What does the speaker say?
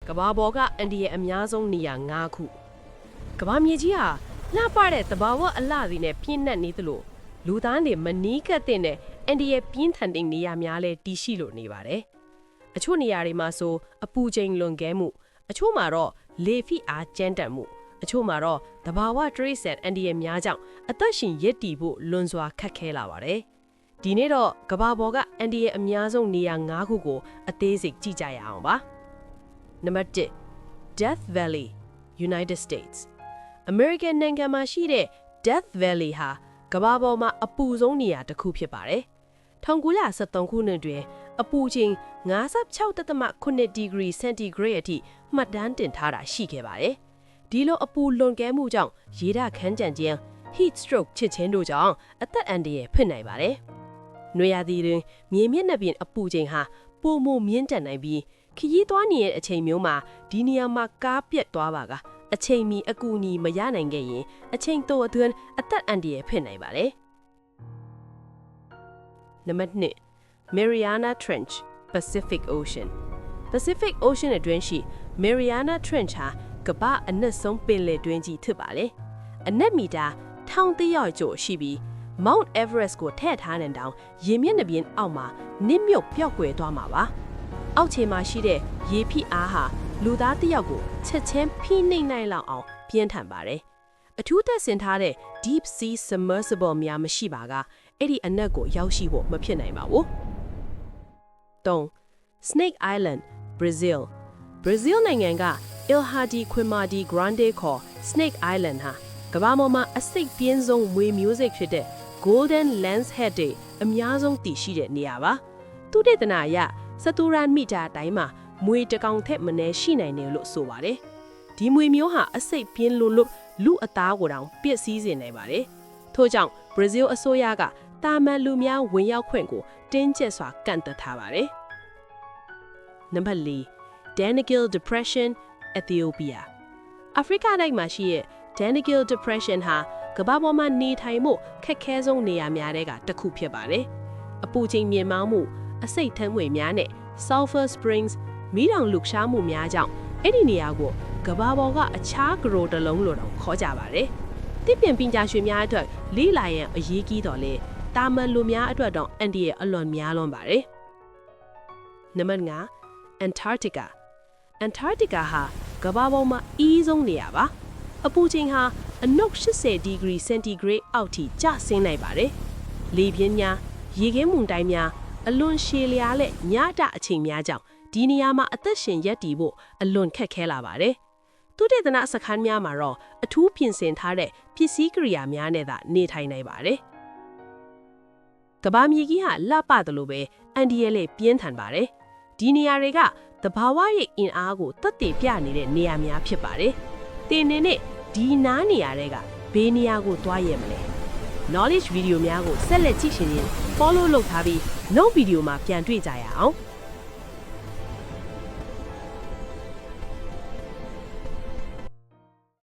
ကဘာပေါ်ကအန်ဒီရဲ့အများဆုံးနေရာ9ခုကဘာမြေကြီးဟာလှပတဲ့တဘာဝအလှတွေနဲ့ပြည့်နှက်နေသလိုလူသားတွေမနီးကပ်တဲ့အန်ဒီရဲ့ပြင်းထန်တဲ့နေရာများလဲတည်ရှိလို့နေပါတယ်အချို့နေရာတွေမှာဆိုအပူချိန်လွန်ကဲမှုအချို့မှာတော့လေဖိအားကျန်းတတ်မှုအချို့မှာတော့တဘာဝတရိษံအန်ဒီရဲ့များကြောင့်အသက်ရှင်ရည်တည်ဖို့လွန်စွာခက်ခဲလာပါတယ်ဒီနေ့တော့ကဘာပေါ်ကအန်ဒီရဲ့အများဆုံးနေရာ9ခုကိုအသေးစိတ်ကြည့်ကြရအောင်ပါနံပါတ်1 Death Valley United States American နိုင်ငံမှာရှိတဲ့ Death Valley ဟာကမ္ဘာပေါ်မှာအပူဆုံးနေရာတစ်ခုဖြစ်ပါတယ်1973ခုနှစ်တွင်အပူချိန်56.8 ဒီဂရီစင်တီဂရိတ်အထိမှတ်တမ်းတင်ထားတာရှိခဲ့ပါတယ်ဒီလိုအပူလွန်ကဲမှုကြောင့်ရေဓာတ်ခန်းကြံခြင်း heat stroke ဖြစ်ခြင်းတို့ကြောင့်အသက်အန္တရာယ်ဖြစ်နိုင်ပါတယ်နွေရာသီတွင်မြေမျက်နှာပြင်အပူချိန်ဟာပိုမိုမြင့်တက်နိုင်ပြီးခရီးသွားနေတဲ့အချိန်မျိုးမှာဒီနေရာမှာကားပြတ်သွားပါကအချိန်မီအကူအညီမရနိုင်ခဲ့ရင်အချိန်တိုအတွင်းအသက်အန္တရာယ်ဖြစ်နိုင်ပါတယ်နံပါတ်2 Mariana Trench Pacific Ocean Pacific Ocean အတွင်းရှိ Mariana Trench ဟာကမ္ဘာအနက်ဆုံးပင်လယ်တွင်းကြီးဖြစ်ပါတယ်အနက်မီတာ1300ကျော်ရှိပြီး Mount Everest ကိုထည့်ထားတဲ့တောင်ရေမျက်နှာပြင်အောက်မှာနစ်မြုပ်ပျောက်ကွယ်သွားမှာပါအောက်ခြေမှာရှိတဲ့ရေဖိအားဟာလူသားတစ်ယောက်ကိုချက်ချင်းဖိနှိမ့်နိုင်လောက်အောင်ပြင်းထန်ပါတယ်အထူးသက်ဆင်ထားတဲ့ Deep Sea Submersible များမရှိပါကအဲ့ဒီအနက်ကိုရောက်ရှိဖို့မဖြစ်နိုင်ပါဘူး3 Snake Island Brazil Brazil နိုင်ငံက Ilha de Queimada Grande ခေါ် Snake Island ဟာကမ္ဘာပေါ်မှာအစိတ်ပြင်းဆုံးမွေမျိုးစိတ်ဖြစ်တဲ့ Golden Lancehead တွေအများဆုံးတည်ရှိတဲ့နေရာပါသူတေသနာအရစတူရန်မီတာအတိုင်းမှာမွေတစ်ကောင်ထက်မနည်းရှိနိုင်တယ်လို့ဆိုပါတယ်ဒီမွေမျိုးဟာအစိတ်ပြင်းလို့လူအသားကိုတောင်ပျက်စီးစေနိုင်ပါတယ်ထို့ကြောင့် Brazil အစိုးရကတာမန်လူများဝင်ရောက်ခွင့်ကိုတင်းကျပ်စွာကန့်သတ်ထားပါတယ်နံပါတ်4 Danakil Depression Ethiopia အာဖရိကတိုက်မှာရှိတဲ့ Danakil Depression ဟာကမ္ဘာပေါ်မှာနေထိုင်မှုခက်ခဲဆုံးနေရာများတဲ့ကတစ်ခုဖြစ်ပါတယ်အပူချိန်မြင့်မားမှုအဆိပ်ထမ်းငွေများနဲ့ Sulfur Springs မီးတောင်လှုပ်ရှားမှုများကြောင့်အဲ့ဒီနေရာကိုကမ္ဘာပေါ်ကအခြားဂရိုတလုံးလိုတောင်ခေါ်ကြပါတယ်။တစ်ပင်ပညာရှင်များအတွက်လေးလာရန်အရေးကြီးတော်လေတာမန်လူများအတွက်တော့အန်တီရဲ့အလွန်များလွန်ပါတယ်။နံပါတ်5 Antarctica Antarctica ဟာကမ္ဘာပေါ်မှာအီးဆုံးနေရာပါ။အပူချိန်ဟာအနုတ်80ဒီဂရီစင်တီဂရိတ်အောက်ထိကျဆင်းနိုင်ပါတယ်။လေပြင်းများရေခဲမှုန်တိုင်းများအလွန်ရှည်လျားတဲ့ညတာအချိန်များကြောင့်ဒီနေရာမှာအသက်ရှင်ရပ်တည်ဖို့အလွန်ခက်ခဲလာပါတယ်။သုတေသနစခန်းများမှာတော့အထူးပြင်ဆင်ထားတဲ့ပစ္စည်းကိရိယာများနဲ့သာနေထိုင်နိုင်ပါတယ်။ကမ္ဘာမြေကြီးဟာလှပတယ်လို့ပဲအန်ဒီရဲလေးပြင်းထန်ပါတယ်။ဒီနေရာတွေကသဘာဝရဲ့အင်အားကိုသက်သေပြနေတဲ့နေရာများဖြစ်ပါတယ်။တင်နေနဲ့ဒီနားနေရာတွေကဘေးနေရာကိုသွားရမလဲ။ knowledge video များကိုဆက်လက်ကြည့်ရှင်ရင် follow လုပ်ထားပြီးနောက်ဗီဒီယိုမှာပြန်တွေ့ကြရအောင်။